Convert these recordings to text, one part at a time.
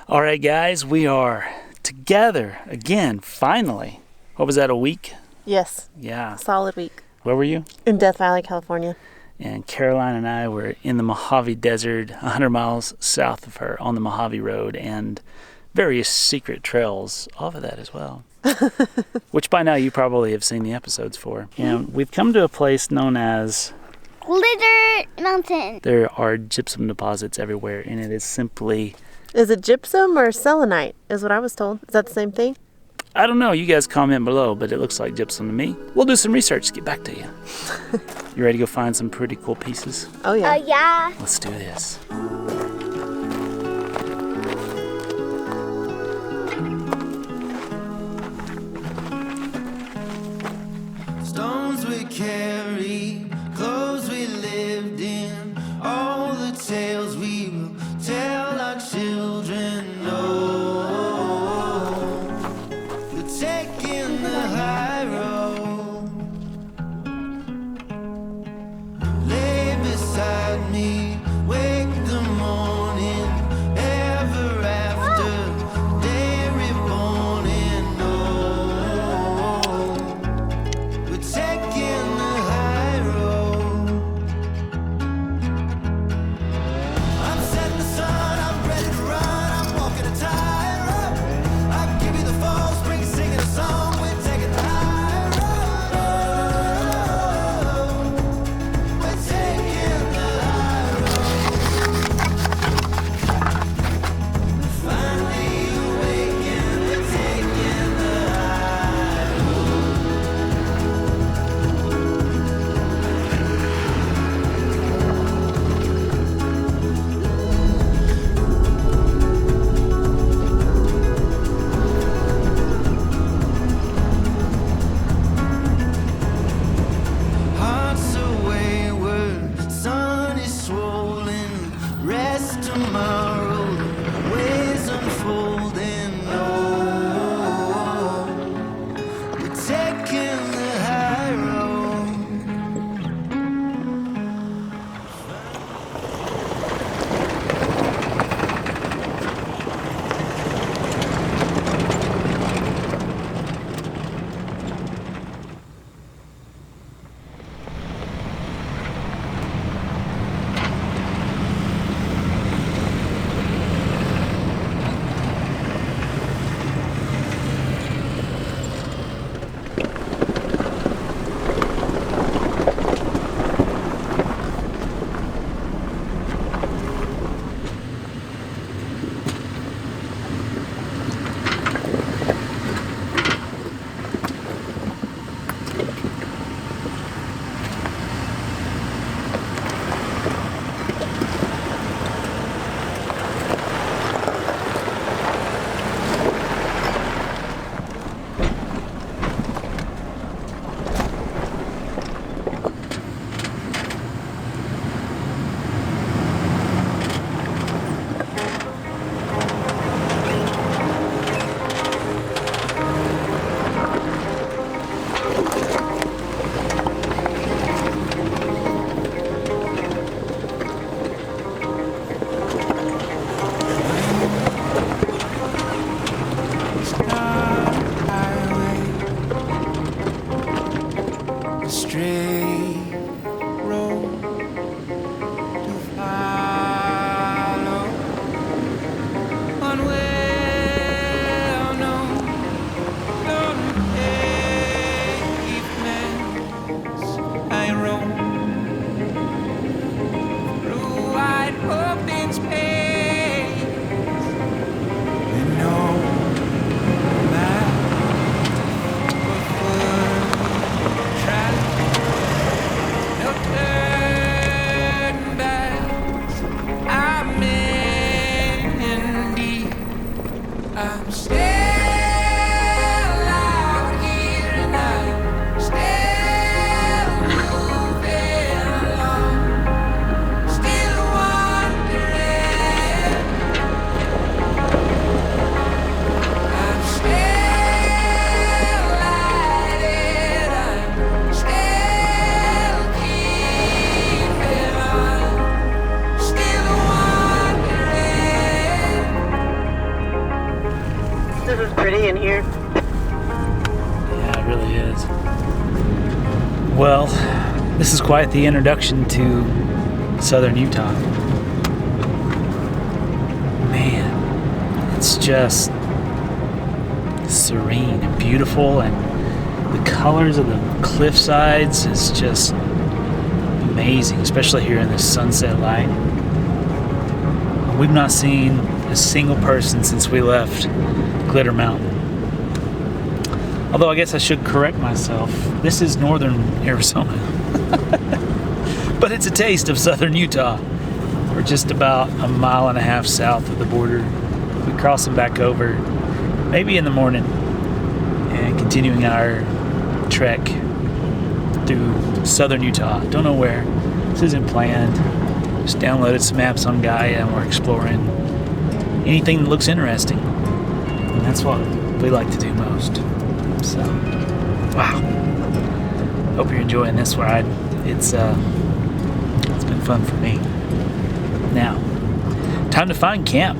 All right, guys, we are together again, finally. What was that, a week? Yes. Yeah. Solid week. Where were you? In Death Valley, California. And Caroline and I were in the Mojave Desert, 100 miles south of her on the Mojave Road, and various secret trails off of that as well. Which by now you probably have seen the episodes for. And we've come to a place known as Glitter Mountain. There are gypsum deposits everywhere, and it is simply... Is it gypsum or selenite, is what I was told. Is that the same thing? I don't know. You guys comment below, but it looks like gypsum to me. We'll do some research to get back to you. You ready to go find some pretty cool pieces? Oh, yeah. Yeah. Let's do this. Stones we carry, clothes we lived in, all the tales we will tell our children. No, we're taking the high road. Lay beside me, wake the morning, ever after, day reborn in. No, we're taking the high road. I'm setting the sun, I'm ready to run, I'm walking a tightrope. I give you the fall, spring singing a song, we're taking the high road. We're taking the high road. We're finally awakened, we're taking the high road. Hearts are wayward, sun is swollen, rest tomorrow, ways unfolding. No, we're taking the high road. Straight road to follow, one well known pavements I roam through wide open space, and no map or foot track. No turning back. I'm in deep. I'm still out here and I'm still moving along, still wondering. I'm still lighted. I'm still keeping on, still wondering. pretty in here. Yeah, it really is. Well, this is quite the introduction to southern Utah. Man, it's just serene and beautiful, and the colors of the cliff sides is just amazing, especially here in this sunset light. We've not seen a single person since we left Glitter Mountain. Although I guess I should correct myself. This is northern Arizona. But it's a taste of southern Utah. We're just about a mile and a half south of the border. We're crossing back over maybe in the morning and continuing our trek through southern Utah. Don't know where. This isn't planned. Just downloaded some maps on Gaia and we're exploring anything that looks interesting. And that's what we like to do most. So, wow. Hope you're enjoying this ride. It's been fun for me. Now, time to find camp.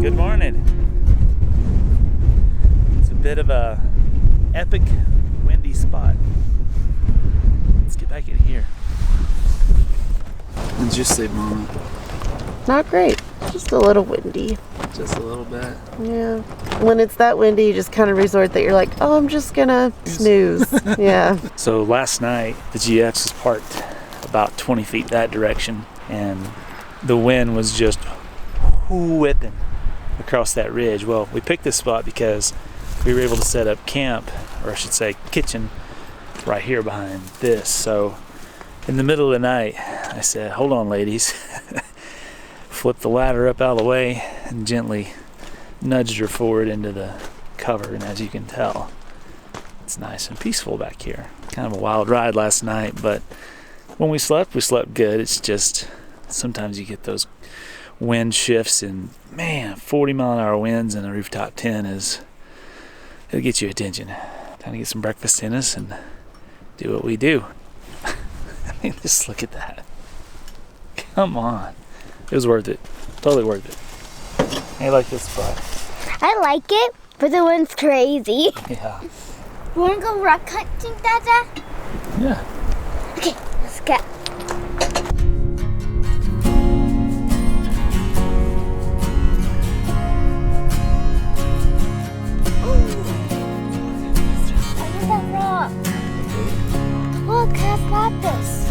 Good morning. It's a bit of a epic windy spot. Let's get back in here. And just say, Mama, Not great. Just a little windy. just a little bit. Yeah. When it's that windy, you just kind of resort that you're like, oh, I'm just gonna snooze. Yeah. So last night, the GX was parked about 20 feet that direction, and the wind was just whipping across that ridge. Well, we picked this spot because we were able to set up camp, or I should say kitchen, right here behind this. So in the middle of the night, I said, hold on, ladies. Flipped the ladder up out of the way and gently nudged her forward into the cover. And as you can tell, it's nice and peaceful back here. Kind of a wild ride last night, but when we slept good. It's just sometimes you get those wind shifts, and man, 40-mile-an-hour winds in a rooftop tent it'll get your attention. Time to get some breakfast in us and do what we do. I mean, just look at that. Come on. It was worth it. Totally worth it. I like this spot. I like it, but the wind's crazy. Yeah. You wanna go rock hunting, Dada? Yeah. Okay, let's go. Look at that rock. Look, I got this.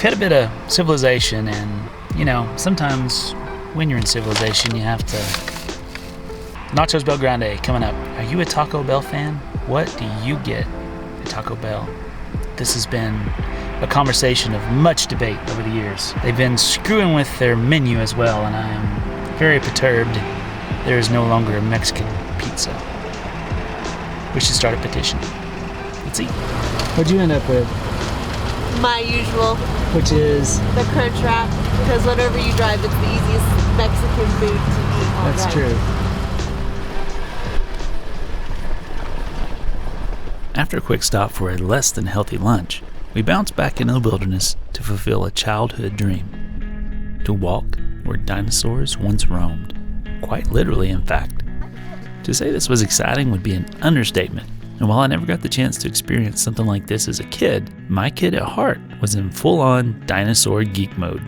hit a bit of civilization, and you know, sometimes when you're in civilization, you have to. Nachos Bel Grande coming up. Are you a Taco Bell fan? What do you get at Taco Bell? This has been a conversation of much debate over the years. They've been screwing with their menu as well, and I am very perturbed. There is no longer a Mexican pizza. We should start a petition. Let's eat. What'd you end up with? My usual, Which is? the Crunch Wrap, because whenever you drive, it's the easiest Mexican food to eat all That's day. true. After a quick stop for a less than healthy lunch, we bounced back into the wilderness to fulfill a childhood dream. To walk where dinosaurs once roamed. Quite literally, in fact. To say this was exciting would be an understatement. And while I never got the chance to experience something like this as a kid, my kid at heart was in full-on dinosaur geek mode.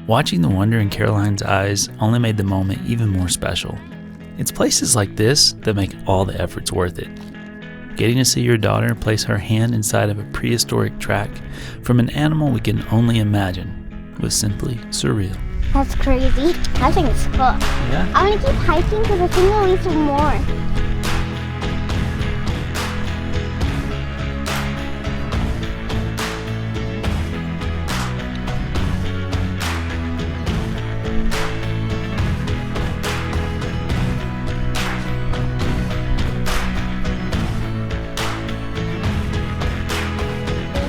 Watching the wonder in Caroline's eyes only made the moment even more special. It's places like this that make all the efforts worth it. Getting to see your daughter place her hand inside of a prehistoric track from an animal we can only imagine was simply surreal. That's crazy. I think it's cool. Yeah? I want to keep hiking because I think we'll leave some more.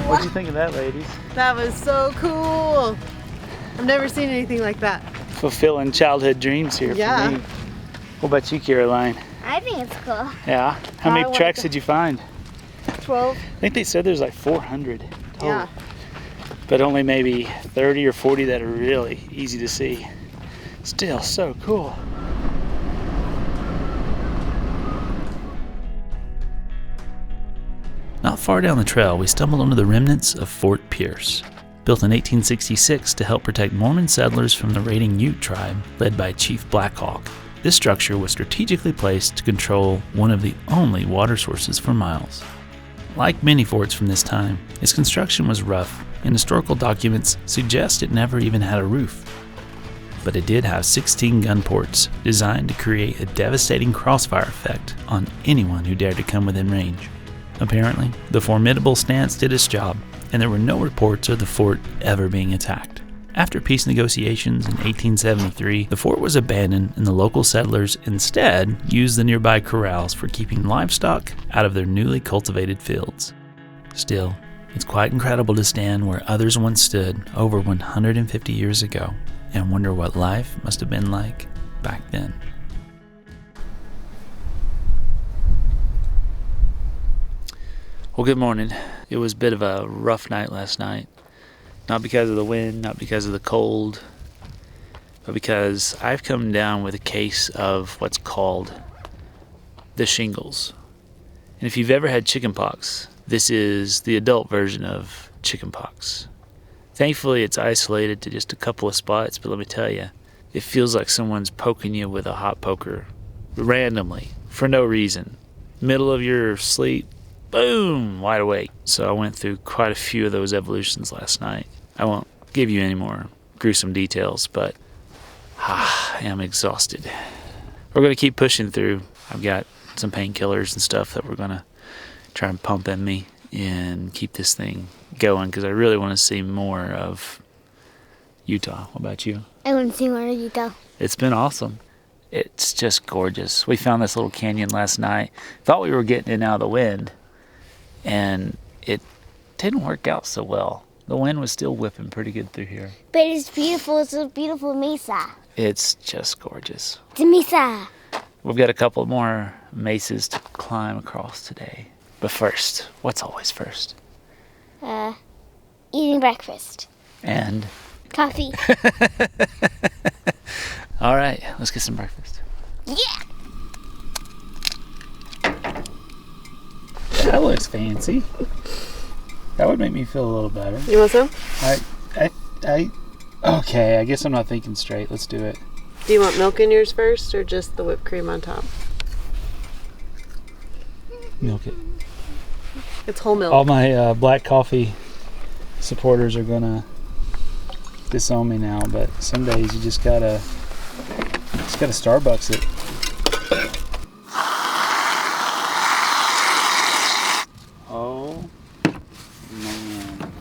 What do you think of that, ladies? That was so cool. I've never seen anything like that. Fulfilling childhood dreams here Yeah. for me. What about you, Caroline? I think it's cool. Yeah? How I many want tracks to- did you find? 12. I think they said there's like 400 total. Yeah. But only maybe 30 or 40 that are really easy to see. Still so cool. Not far down the trail, we stumbled onto the remnants of Fort Pierce. Built in 1866 to help protect Mormon settlers from the raiding Ute tribe led by Chief Blackhawk. This structure was strategically placed to control one of the only water sources for miles. Like many forts from this time, its construction was rough, and historical documents suggest it never even had a roof. But it did have 16 gun ports designed to create a devastating crossfire effect on anyone who dared to come within range. Apparently, the formidable stance did its job, and there were no reports of the fort ever being attacked. After peace negotiations in 1873, the fort was abandoned and the local settlers instead used the nearby corrals for keeping livestock out of their newly cultivated fields. Still, it's quite incredible to stand where others once stood over 150 years ago and wonder what life must have been like back then. Well, good morning. It was a bit of a rough night last night. Not because of the wind, not because of the cold, but because I've come down with a case of what's called the shingles. And if you've ever had chickenpox, this is the adult version of chickenpox. Thankfully, it's isolated to just a couple of spots, but let me tell you, it feels like someone's poking you with a hot poker randomly, for no reason. Middle of your sleep, boom, wide awake. So I went through quite a few of those evolutions last night. I won't give you any more gruesome details, but I am exhausted. We're going to keep pushing through. I've got some painkillers and stuff that we're going to try and pump in me and keep this thing going because I really want to see more of Utah. What about you? I want to see more of Utah. It's been awesome. It's just gorgeous. We found this little canyon last night. Thought we were getting in out of the wind, and it didn't work out so well. The wind was still whipping pretty good through here. But it's beautiful. It's a beautiful mesa. It's just gorgeous. It's a mesa. We've got a couple more mesas to climb across today. But first, what's always first? Eating breakfast. And Coffee. all right, let's get some breakfast. Yeah. That looks fancy. That would make me feel a little better. You want some? Okay, I guess I'm not thinking straight. Let's do it. Do you want milk in yours first or just the whipped cream on top? Milk it. It's whole milk. All my black coffee supporters are gonna disown me now, but some days you just gotta Starbucks it. Oh man.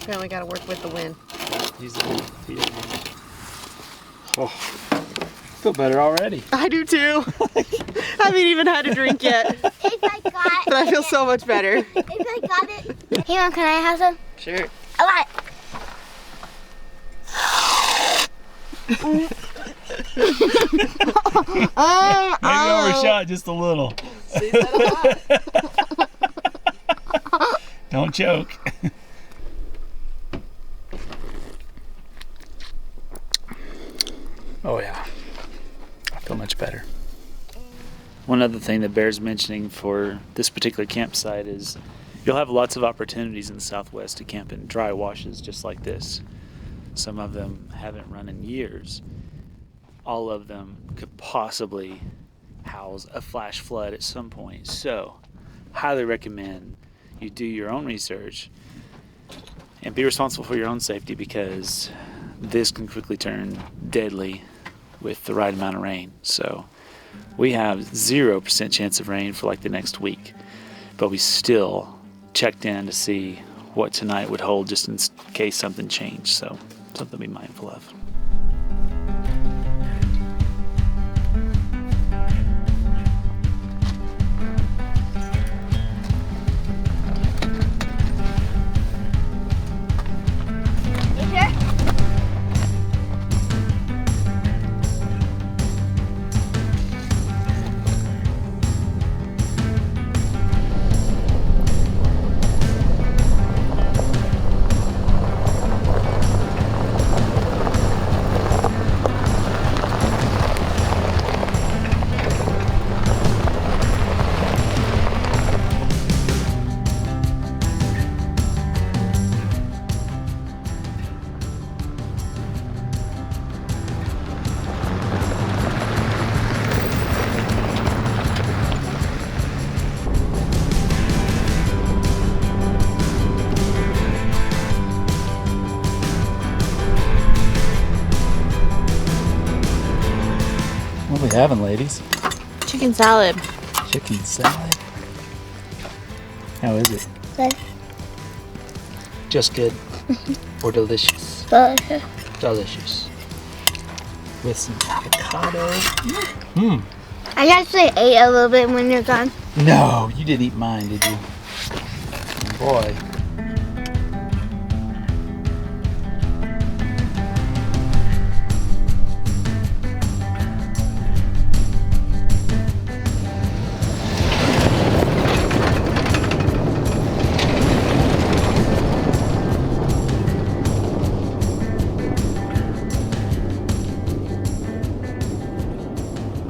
Apparently got to work with the wind. He's oh, feel better already. I do too. I haven't even had a drink yet, If I got but I feel so much better. If I got it. Hey, Mom, can I have some? Sure. A lot. Maybe overshot just a little. See, is that a lot? Don't choke. Oh yeah, I feel much better. One other thing that bears mentioning for this particular campsite is you'll have lots of opportunities in the Southwest to camp in dry washes just like this. Some of them haven't run in years. All of them could possibly house a flash flood at some point. So, highly recommend you do your own research and be responsible for your own safety, because this can quickly turn deadly with the right amount of rain. So, we have 0% chance of rain for like the next week, but we still checked in to see what tonight would hold just in case something changed. So, something to be mindful of. You sure? What are we having, ladies? Chicken salad. Chicken salad. How is it? Good. Just good. Or delicious? Delicious. Delicious. With some avocado. Mmm. I actually ate a little bit when you're gone. No, you didn't eat mine, did you? Boy.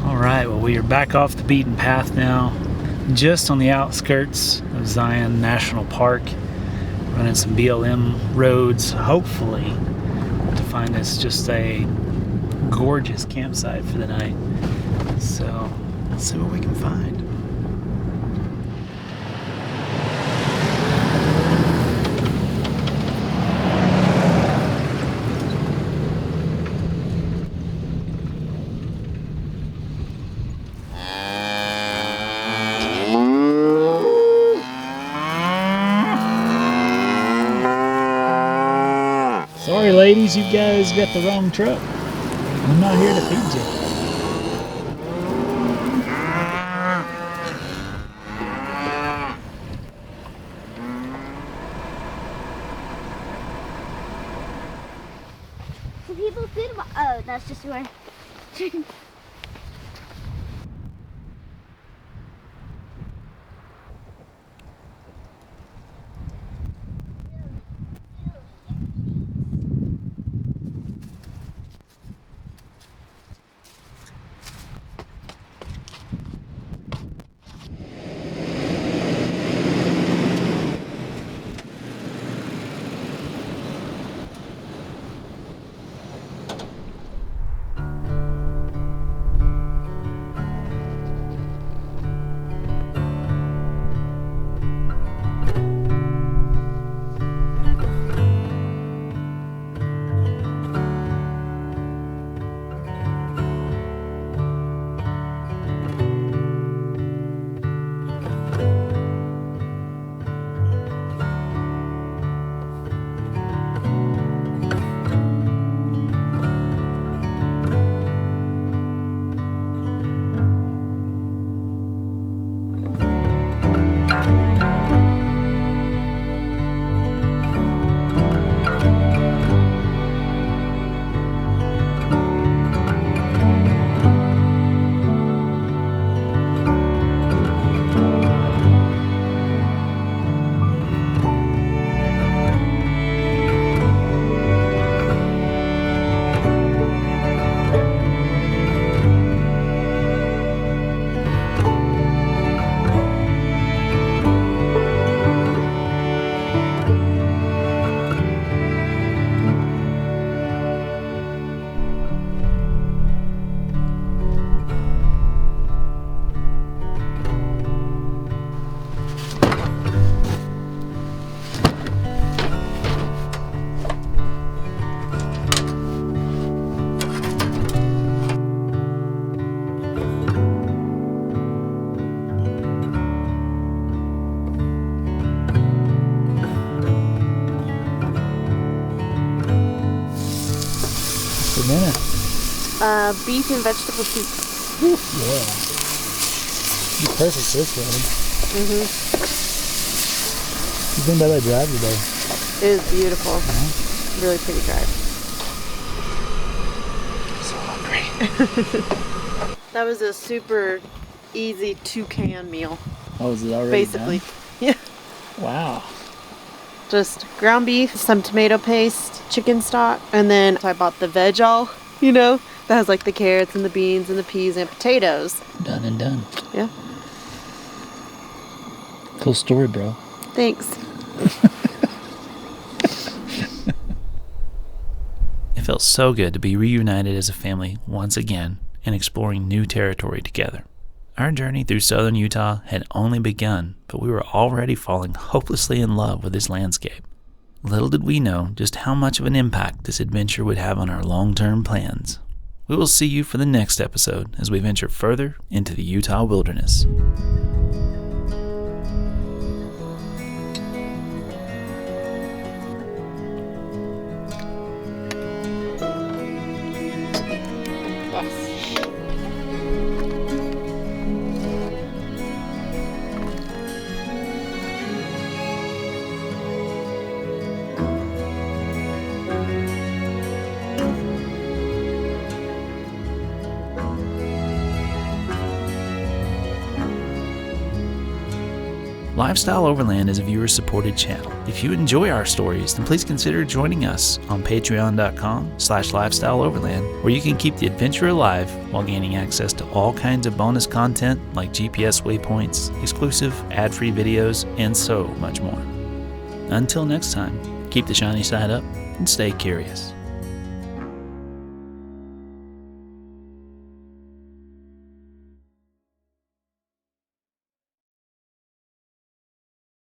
Alright, well, we are back off the beaten path now, just on the outskirts of Zion National Park, running some BLM roads, hopefully, to find us just a gorgeous campsite for the night. So, let's see what we can find. Sorry, ladies, you guys got the wrong truck. I'm not here to feed you. So people think about. Oh, that's just one. for dinner? Beef and vegetable soup. Yeah. Be perfect for this wedding. Mm-hmm. You've been by that drive today. It is beautiful. Really pretty drive. So hungry. That was a super easy 2-can meal, Oh, is it already basically. done? Yeah. Wow. Just ground beef, some tomato paste, chicken stock, and then I bought the veg all, that has like the carrots and the beans and the peas and potatoes. Done and done. Yeah. Cool story, bro. Thanks. It felt so good to be reunited as a family once again and exploring new territory together. Our journey through southern Utah had only begun, but we were already falling hopelessly in love with this landscape. Little did we know just how much of an impact this adventure would have on our long-term plans. We will see you for the next episode as we venture further into the Utah wilderness. Lifestyle Overland is a viewer-supported channel. If you enjoy our stories, then please consider joining us on patreon.com/lifestyleoverland, where you can keep the adventure alive while gaining access to all kinds of bonus content like GPS waypoints, exclusive ad-free videos, and so much more. Until next time, keep the shiny side up and stay curious.